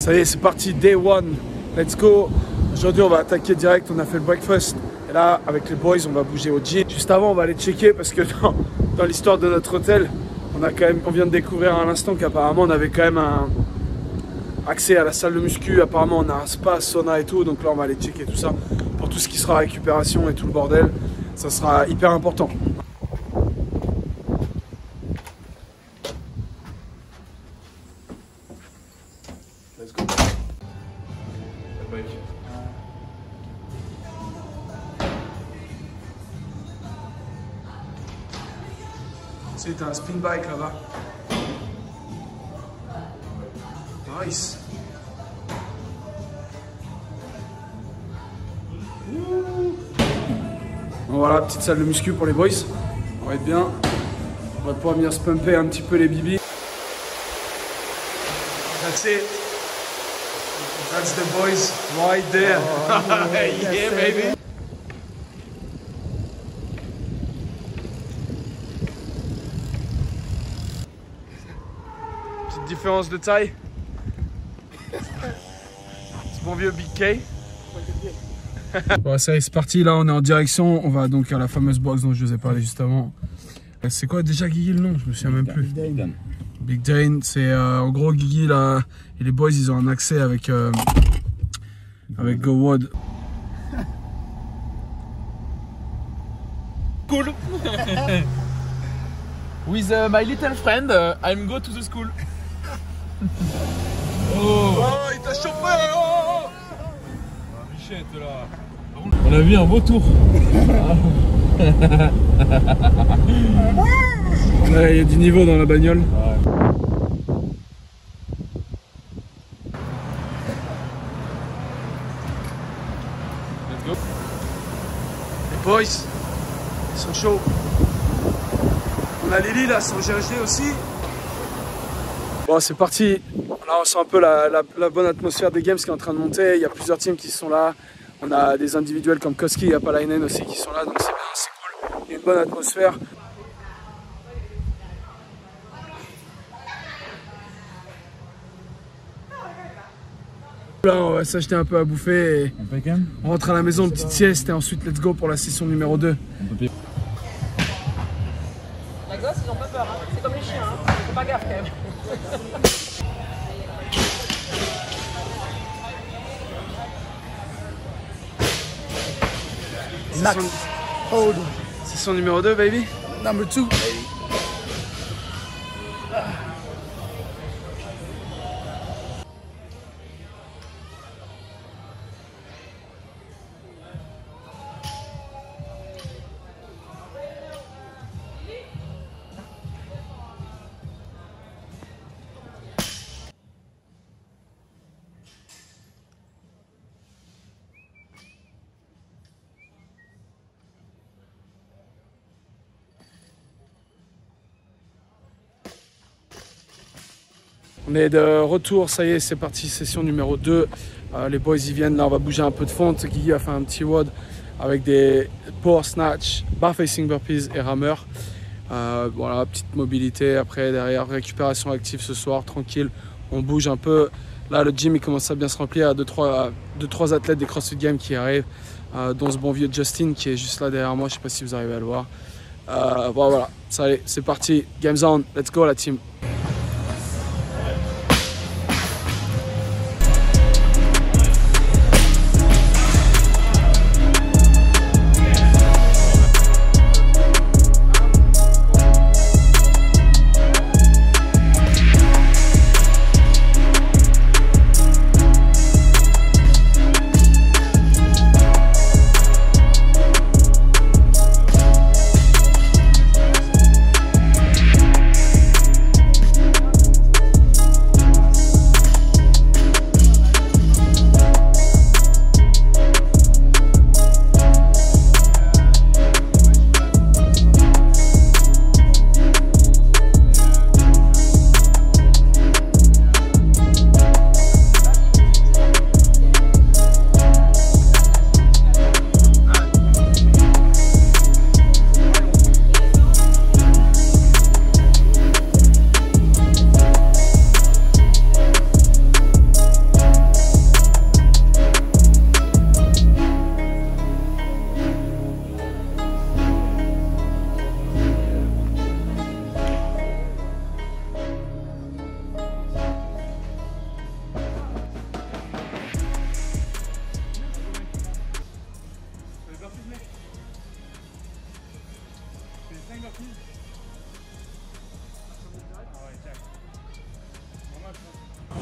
Ça y est, c'est parti, day one, let's go. Aujourd'hui, on va attaquer direct, on a fait le breakfast. Et là, avec les boys, on va bouger au gym. Juste avant, on va aller checker parce que dans l'histoire de notre hôtel, on vient de découvrir à l'instant qu'apparemment, on avait quand même un accès à la salle de muscu. Apparemment, on a un spa, sauna et tout. Donc là, on va aller checker tout ça pour tout ce qui sera récupération et tout le bordel. Ça sera hyper important. Let's go. C'est un spin bike là-bas. Nice. Bon, voilà, petite salle de muscu pour les boys. On va être bien. On va pouvoir venir se pumper un petit peu les bibis. That's it. That's the boys right there. Oh, yeah, baby. Petite différence de taille. C'est mon vieux Big K. Bon, ça y est, c'est parti. Là, on est en direction. On va donc à la fameuse box dont je vous ai parlé juste avant. C'est quoi déjà, Guigui, le nom? Je me souviens même plus. Big Dane, c'est en gros Guigui là et les boys, ils ont un accès avec GoWOD. Cool. With my little friend, I'm go to the school. Oh, il t'a chopé. Oh, Bichette là. On a vu un beau tour. Là, il y a du niveau dans la bagnole. Ouais. Let's go. Les boys, ils sont chauds. On a Lily là, son GHD aussi. Bon, c'est parti. Là, on sent un peu la bonne atmosphère des games qui est en train de monter. Il y a plusieurs teams qui sont là. On a des individuels comme Koski et Apalainen aussi qui sont là. Donc c'est bien, c'est cool. Il y a une bonne atmosphère. Là, on va s'acheter un peu à bouffer et on rentre à la maison, petite sieste et ensuite let's go pour la session numéro 2. La gosse, ils ont pas peur, hein. C'est comme les chiens, hein. Faut pas gaffe quand même. Max, hold. Session numéro 2, baby. Number 2. On est de retour, ça y est, c'est parti, session numéro 2. Les boys ils viennent, là on va bouger un peu de fente. Guigui a fait un petit WOD avec des power snatch, bar facing burpees et rameur. Voilà, petite mobilité, après derrière récupération active ce soir, tranquille, on bouge un peu. Là le gym il commence à bien se remplir, il y a 2-3 athlètes des CrossFit Games qui arrivent, dont ce bon vieux Justin qui est juste là derrière moi, je sais pas si vous arrivez à le voir. Bon, voilà, ça y est, c'est parti, games on, let's go la team.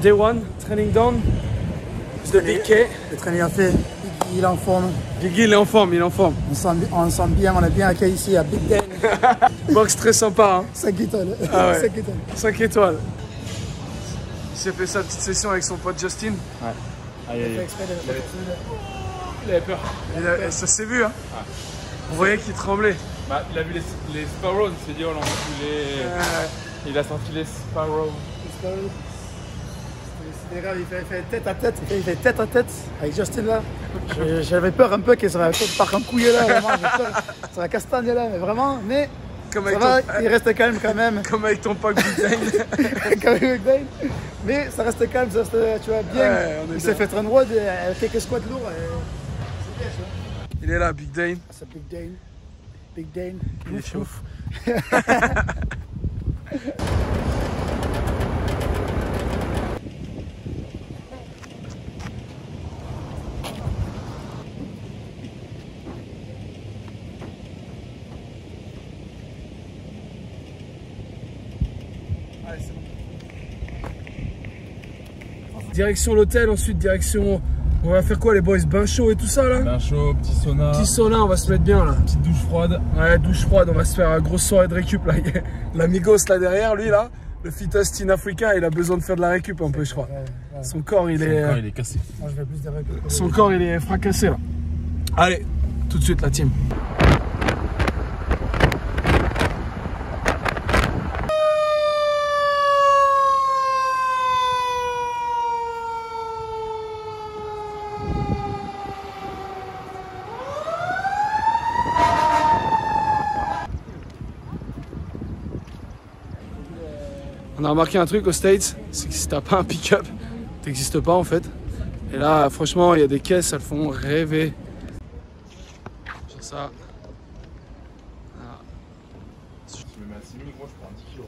Day one, training down. De Big K. Le training a fait, il est en forme. Gigi, il est en forme, il est en forme. On sent bien, on est bien accueilli ici à Big Dan. Box très sympa, hein. 5 étoiles. Ah ouais. 5 étoiles. 5 étoiles. Il s'est fait sa petite session avec son pote Justin. Ouais. Aïe, aïe, aïe. Il avait peur. Ça s'est vu, hein. Ah. On voyait qu'il tremblait. Bah, il a vu les Sparrows, il s'est dit, oh, il a sorti les Sparrows. C'était grave, il fait tête à tête, avec Justin là. J'avais peur un peu qu'il serait par un couille là, vraiment, j'avais peur, ça serait castagne là, mais vraiment, mais Comme ça avec va, ton... il reste calme quand même. Comme avec ton pote Big Dan. Comme avec Dane. Mais ça reste calme, ça reste, tu vois, bien. Ouais, on est Il s'est fait run road, quelques squats lourds, c'est bien ça. Il est là, Big Dan. C'est Big Dane. Big Dane. Il est chaud. Direction l'hôtel, ensuite direction... On va faire quoi les boys? Bain chaud et tout ça là? Bain chaud, petit sauna. Petit sauna, on va se mettre bien là. Petite douche froide. Ouais, douche froide, on va se faire une grosse soirée de récup là. L'amigos là derrière, lui là, le fittest in Africa, il a besoin de faire de la récup un peu je crois. Ouais. Son corps il est... Son corps, il est cassé. Moi je vais plus des récup. Son corps il est fracassé là. Allez, tout de suite la team. On a remarqué un truc aux States, c'est que si t'as pas un pick-up, t'existes pas en fait. Et là, franchement, il y a des caisses, elles font rêver. Sur ça. Voilà. Si je me mets à 6000, gros, je prends 10 kilos.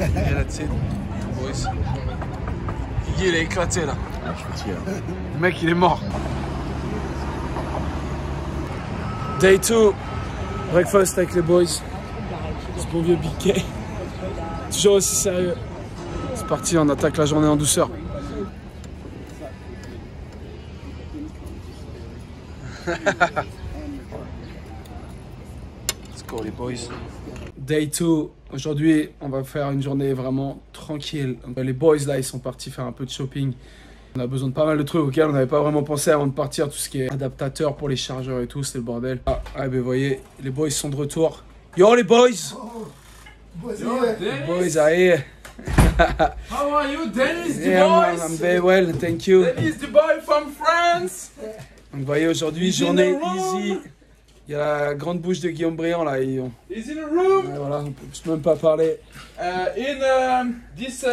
Et là, tu sais, Boris. Guigui, il est éclaté là. Ah, je suis fatigué là. Le mec, il est mort. Day 2, breakfast avec les boys. Ce bon vieux Big K. Toujours aussi sérieux. C'est parti, on attaque la journée en douceur. Let's go les boys. Day 2, aujourd'hui on va faire une journée vraiment tranquille. Donc, les boys là ils sont partis faire un peu de shopping. On a besoin de pas mal de trucs auxquels on n'avait pas vraiment pensé avant de partir. Tout ce qui est adaptateur pour les chargeurs et tout, c'est le bordel. Ah ben vous voyez, les boys sont de retour. Yo les boys! Les boys are here. How are you, Dennis Yeah, man, I'm very well, thank you. Dennis Dubois from France. Donc vous voyez aujourd'hui, journée easy. Il y a la grande bouche de Guillaume Briand là. He's in a room. Ouais, voilà, je peux même pas parler. In this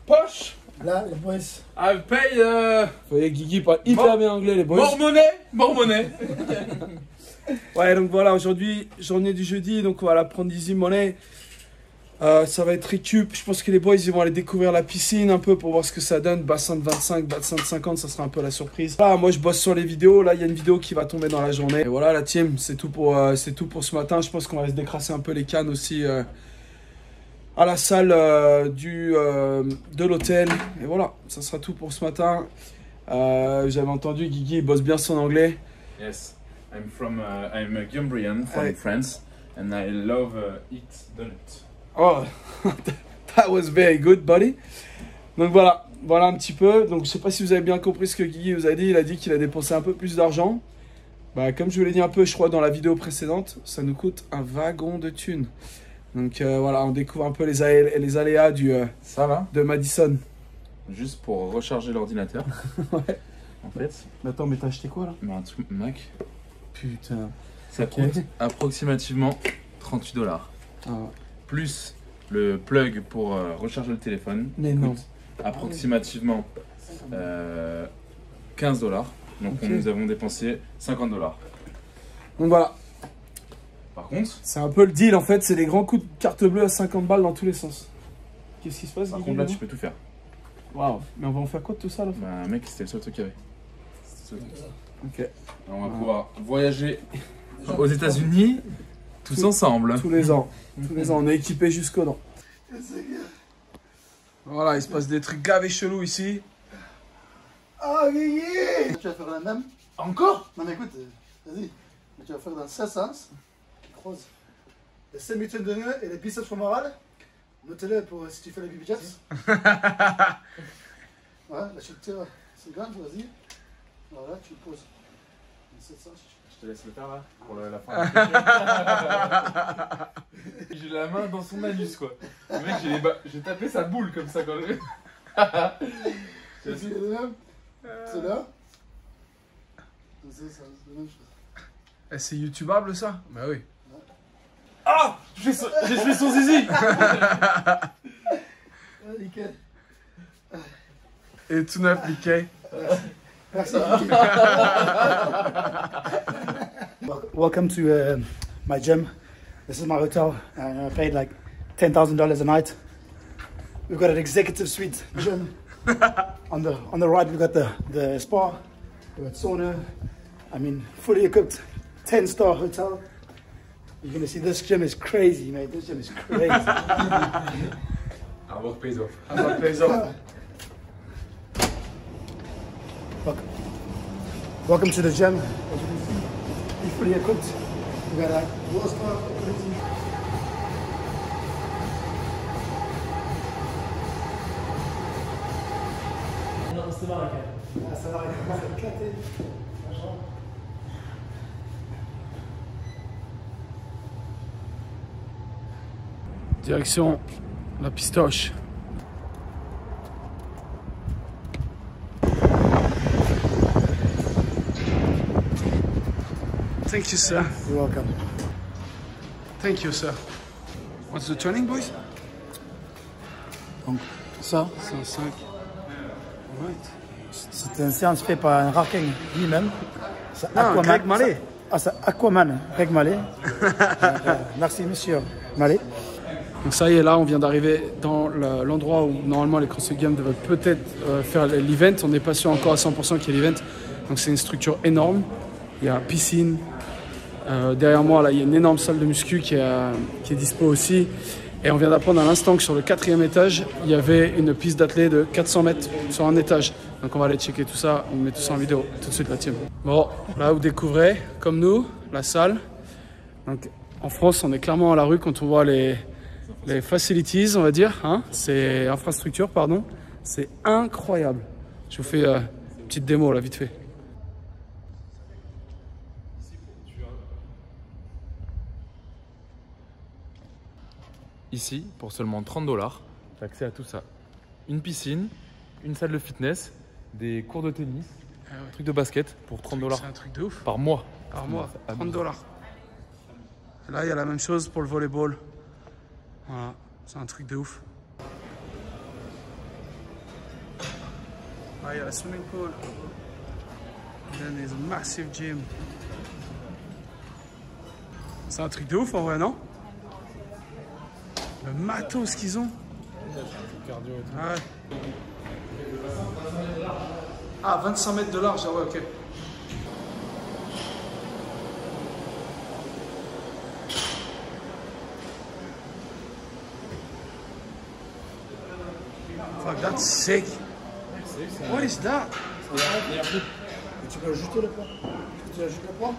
poche, Là, les boys. I've paid Vous voyez, Guigui parle hyper bien anglais les boys. more money. Ouais, donc voilà, aujourd'hui, journée du jeudi, donc on va la prendre easy money. Ça va être récup. Je pense que les boys ils vont aller découvrir la piscine un peu pour voir ce que ça donne. Bassin de 25, bassin de 50, ça sera un peu la surprise. Là, moi je bosse sur les vidéos. Là, il y a une vidéo qui va tomber dans la journée. Et voilà, la team, c'est tout pour ce matin. Je pense qu'on va se décrasser un peu les cannes aussi à la salle de l'hôtel. Et voilà, ça sera tout pour ce matin. J'avais entendu Guigui, il bosse bien son anglais. Yes, I'm a Gumbrian from France, and I love eat donuts. Oh, that was very good, buddy. Donc voilà un petit peu. Donc je sais pas si vous avez bien compris ce que Guigui vous a dit. Il a dit qu'il a dépensé un peu plus d'argent. Bah, comme je vous l'ai dit un peu, je crois, dans la vidéo précédente, ça nous coûte un wagon de thunes. Donc voilà, on découvre un peu les aléas Ça va? de Madison. Juste pour recharger l'ordinateur. Ouais. En fait, Mais attends, mais t'as acheté quoi là? un truc Mac, Putain. ça Ok. coûte approximativement $38. plus le plug pour recharger le téléphone. Mais non. Approximativement 15 $. Donc Ok. nous avons dépensé 50 $. Donc voilà, Par contre, c'est un peu le deal en fait, c'est les grands coups de carte bleue à 50 balles dans tous les sens. Qu'est-ce qui se passe? par Guigui, contre là là-bas tu peux tout faire. Waouh, mais on va en faire quoi de tout ça là? Bah mec, c'était le seul truc qu'il y avait. C'était le seul truc. Ok. Alors, on va pouvoir voyager aux États-Unis tous ensemble. Tous les ans. Tous les ans, on est équipé jusqu'aux dents. Voilà, il se passe des trucs gavés chelous ici. Ah, Guigui! Tu vas faire la même? Encore? Non, mais écoute, vas-y. Tu vas faire dans 16 sens. Croise. Les semi-tunes de nœud et les biceps femorales. Notez-le pour si tu fais les biceps. Ouais, là tu le tires. C'est grave, vas-y. Voilà, tu le poses. Dans 7 sens. Je te laisse le faire là pour la fin. J'ai la main dans son anus quoi. Le mec, j'ai tapé sa boule comme ça quand même. Vas-y, les mêmes. C'est là. C'est ça, c'est la même chose. Eh, c'est youtubable ça? Bah oui. Ah, j'ai fait son zizi. Ah, nickel. Et tout neuf, Mickey. Merci. Welcome to my gym. This is my hotel. I paid like $10,000 a night. We've got an executive suite gym. on the right, we've got the spa. We've got sauna. I mean, fully equipped 10-star hotel. You're gonna see this gym is crazy, mate. This gym is crazy. Our work pays off. Ça pays off. Welcome to the gym. As you can see, we're fully equipped. We got a water spa. Non, c'est marrant quand même. Ah, ça va éclater. Direction la pistoche. Thank you, sir. You're welcome. Thank you, sir. What's the training, boys? Donc, ça, 105. Right. c'est une séance faite par un Raking lui-même. C'est Ah, Greg Mallet. Ah, c'est Aquaman, Greg Mallet. Merci, monsieur Mallet. Donc ça y est, là, on vient d'arriver dans l'endroit où normalement les CrossFit Games devraient peut-être faire l'event. On n'est pas sûr encore à 100% qu'il y ait l'event. Donc c'est une structure énorme. Il y a piscine. Derrière moi, là, il y a une énorme salle de muscu qui est dispo aussi. Et on vient d'apprendre à l'instant que sur le 4e étage, il y avait une piste d'athlée de 400 mètres sur un étage. Donc on va aller checker tout ça, on met tout ça en vidéo tout de suite la team. Bon, là vous découvrez, comme nous, la salle. Donc en France, on est clairement à la rue quand on voit les facilities, on va dire. Hein, c'est infrastructure, pardon. C'est incroyable. Je vous fais une petite démo là, vite fait. Ici, pour seulement 30 $, tu as accès à tout ça. Une piscine, une salle de fitness, des cours de tennis, un truc de basket pour 30 $ C'est un truc de ouf. par mois. Par mois, Ah, 30 $. Là, il y a la même chose pour le volleyball. Voilà, c'est un truc de ouf. Ah, il y a la swimming pool. And then there's a massive gym. C'est un truc de ouf en vrai, non? Le matos qu'ils ont. Ah, ouais. Ah, 25 mètres de large, ah ouais, ok. Fuck, that's sick. What is that? Et tu peux ajuster le poids. Tu ajoutes le poids,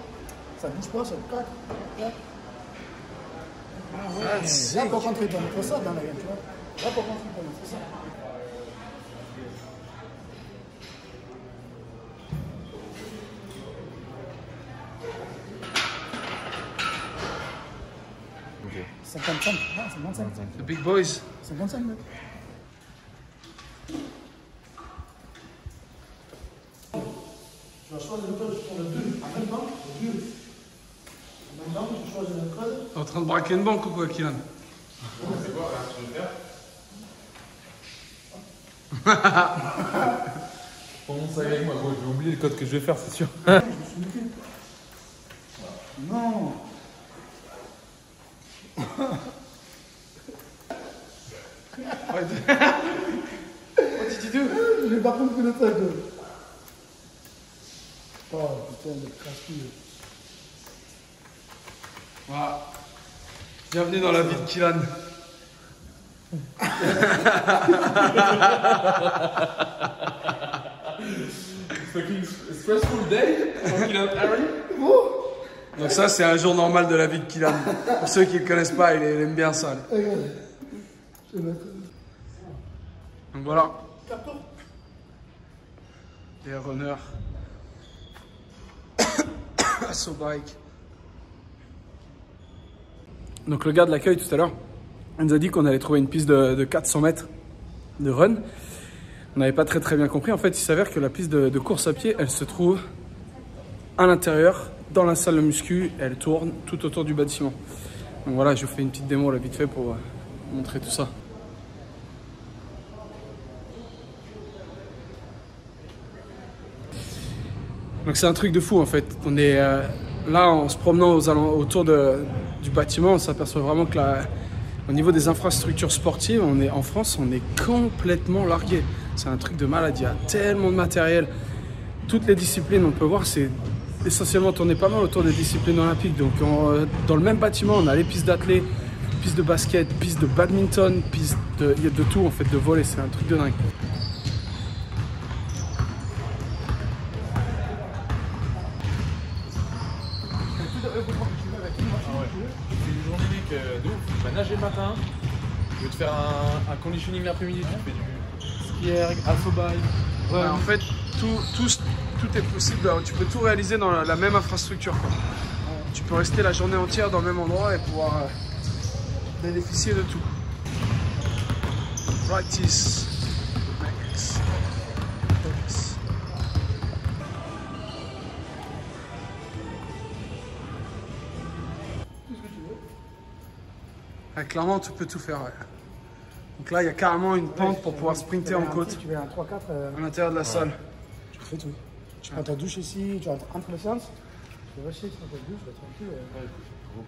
ça bouge pas, ça claque. That's sick. Là, pour rentrer, tu mettre ça dans la game, tu vois. Là, pour rentrer, tu mettre ça. Ok. 55, non, 55. The big boys. 55 mètres. Tu vas choisir le code pour le 2 en même temps, le 2. En même temps, tu choisis le code. T'es en train de braquer une banque ou quoi, Kylian? Prends ça avec moi, je vais oublier le code que je vais faire, c'est sûr. Non. What did you do? J'ai pas compris le truc. Oh putain, le casse-couille. Voilà. Bienvenue dans la vie de Kylian. Stressful day for Kylian Harry. Donc ça, c'est un jour normal de la vie de Kylian. Pour ceux qui ne le connaissent pas, il aime bien ça. Regarde. Je vais mettre. Donc voilà. Les runners. Asso bike. Donc le gars de l'accueil tout à l'heure, il nous a dit qu'on allait trouver une piste de 400 mètres de run. On n'avait pas très bien compris. En fait, il s'avère que la piste de course à pied, elle se trouve à l'intérieur, dans la salle de muscu. Elle tourne tout autour du bâtiment. Donc voilà, je vous fais une petite démo là vite fait pour montrer tout ça. Donc c'est un truc de fou en fait. On est là en se promenant autour du bâtiment, on s'aperçoit vraiment que au niveau des infrastructures sportives, en France, on est complètement largué. C'est un truc de malade, il y a tellement de matériel. Toutes les disciplines, on peut voir, c'est essentiellement tourné pas mal autour des disciplines olympiques. Donc dans le même bâtiment, on a les pistes d'athlé, pistes de basket, pistes de badminton, il y a de tout en fait, de volley, c'est un truc de dingue. De ouf, tu vas nager le matin, tu veux te faire un conditioning l'après-midi, tu fais du ski erg, asso bike. Ouais, en fait, tout est possible, tu peux tout réaliser dans la même infrastructure, quoi. Tu peux rester la journée entière dans le même endroit et pouvoir bénéficier de tout. Practice. Max. Focus. Ah, clairement, tu peux tout faire. Ouais. Donc là, il y a carrément une pente pour pouvoir sprinter en côte Tu veux un 3-4 à l'intérieur de la salle. tu fais tout. Tu prends ta douche ici, tu rentres entre les séances. Tu vas chier sur ta douche, tu vas tranquille.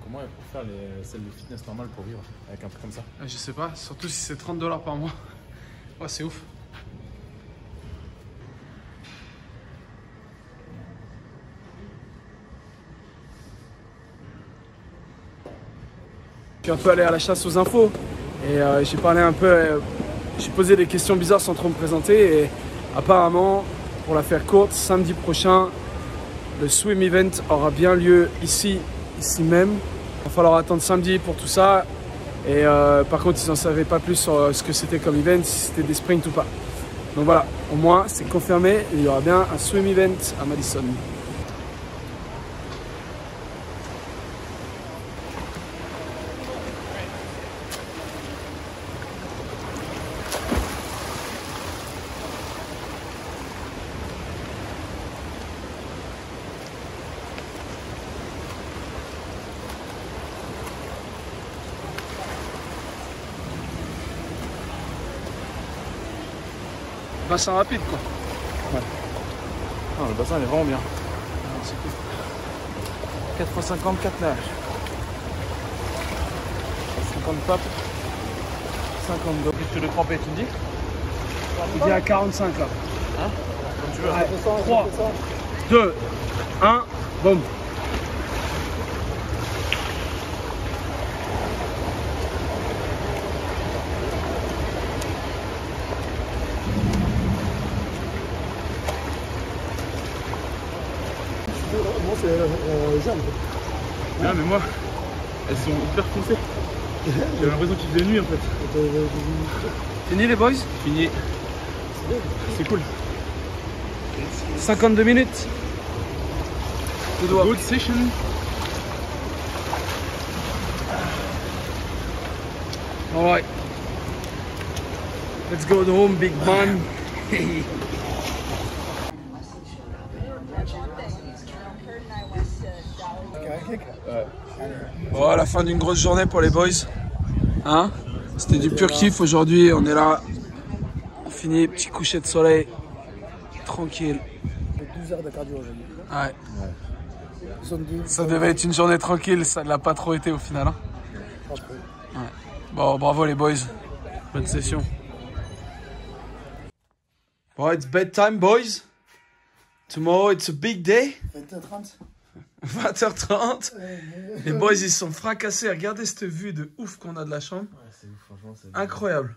Comment il faut faire celles de fitness normales pour vivre avec un truc comme ça? Je sais pas, surtout si c'est 30 $ par mois. Ouais, c'est ouf. Je suis un peu allé à la chasse aux infos et j'ai parlé un peu, j'ai posé des questions bizarres sans trop me présenter et apparemment, pour la faire courte, samedi prochain, le swim event aura bien lieu ici même. Il va falloir attendre samedi pour tout ça et par contre ils n'en savaient pas plus sur ce que c'était comme event, si c'était des sprints ou pas. Donc voilà, au moins c'est confirmé, il y aura bien un swim event à Madison. Bassin rapide quoi. Ouais. Non, le bassin il est vraiment bien. C'est cool. 4 x 50, 4 nages. 50 papes. 50 d'eau. Plus que de tremper, tu me dis? Il dit à 45 là. Hein? Comme tu veux. Allez, 3, 2, 1, boum. Moi, c'est jeune. Ouais, mais moi, elles sont hyper foncées. J'ai l'impression qu'il faisait nuit en fait. Fini les boys? Fini. C'est cool. 52 minutes. Good session. Alright. Let's go home, big man. Bon, à la fin d'une grosse journée pour les boys. Hein? C'était du pur kiff aujourd'hui, on est là. On finit, petit coucher de soleil. Tranquille. 12 heures de cardio aujourd'hui. Ouais. Ça devait être une journée tranquille, ça ne l'a pas trop été au final. Hein? Ouais. Bon, bravo les boys. Bonne session. Bon, it's bedtime, boys. Tomorrow, it's a big day. 20h30. 20h30. Les boys, ils sont fracassés. Regardez cette vue de ouf qu'on a de la chambre. Ouais, c'est ouf, franchement. C'est incroyable.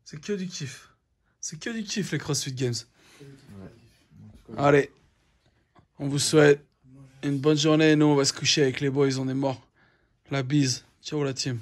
C'est que du kiff. C'est que du kiff, les CrossFit Games. Ouais. Allez, on vous souhaite une bonne journée. Nous, on va se coucher avec les boys. On est morts. La bise. Ciao, la team.